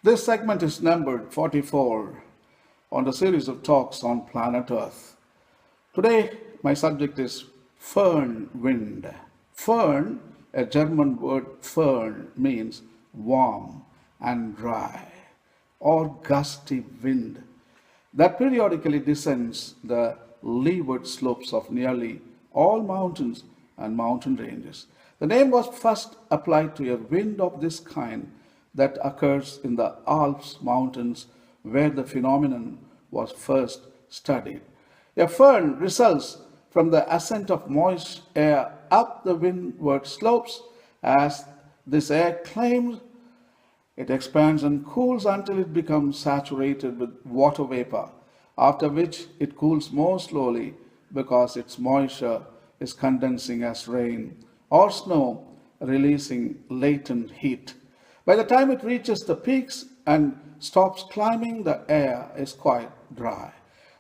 This segment is numbered 44 on the series of talks on planet Earth. Today, my subject is Foehn wind. Foehn, a German word Foehn, means warm and dry or gusty wind that periodically descends the leeward slopes of nearly all mountains and mountain ranges. The name was first applied to a wind of this kind that occurs in the Alps mountains where the phenomenon was first studied. A foehn results from the ascent of moist air up the windward slopes. As this air climbs, it expands and cools until it becomes saturated with water vapor, after which it cools more slowly because its moisture is condensing as rain or snow, releasing latent heat. By the time it reaches the peaks and stops climbing, the air is quite dry.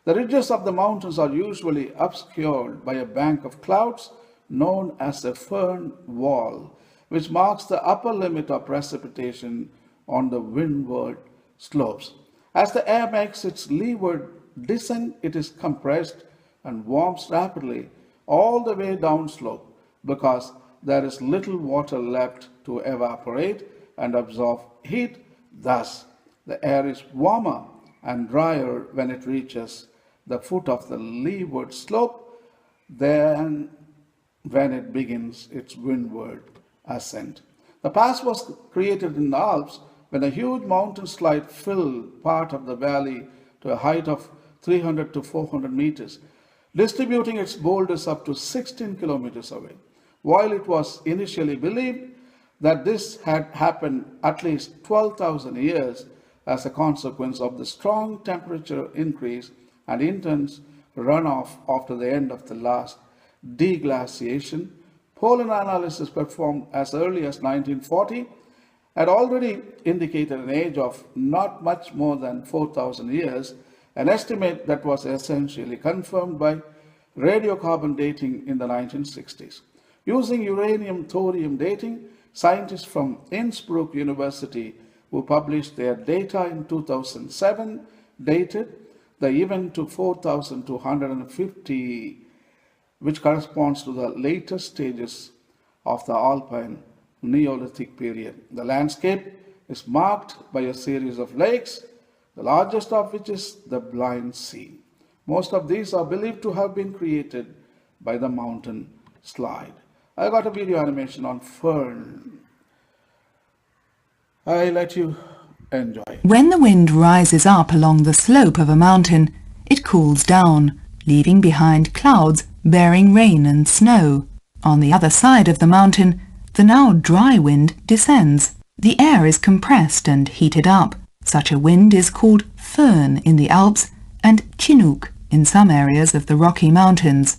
The ridges of the mountains are usually obscured by a bank of clouds known as a foehn wall, which marks the upper limit of precipitation on the windward slopes. As the air makes its leeward descent, it is compressed and warms rapidly all the way downslope because there is little water left to evaporate and absorb heat. Thus, the air is warmer and drier when it reaches the foot of the leeward slope than when it begins its windward ascent. The pass was created in the Alps when a huge mountain slide filled part of the valley to a height of 300 to 400 meters, distributing its boulders up to 16 kilometers away. While it was initially believed that this had happened at least 12,000 years as a consequence of the strong temperature increase and intense runoff after the end of the last deglaciation, pollen analysis performed as early as 1940 had already indicated an age of not much more than 4,000 years, an estimate that was essentially confirmed by radiocarbon dating in the 1960s. Using uranium-thorium dating, scientists from Innsbruck University, who published their data in 2007, dated the event to 4,250, which corresponds to the later stages of the Alpine Neolithic period. The landscape is marked by a series of lakes, the largest of which is the Blind Sea. Most of these are believed to have been created by the mountain slide. I got a video animation on Foehn. I let you enjoy. When the wind rises up along the slope of a mountain, it cools down, leaving behind clouds bearing rain and snow. On the other side of the mountain, the now dry wind descends. The air is compressed and heated up. Such a wind is called Foehn in the Alps and Chinook in some areas of the Rocky Mountains.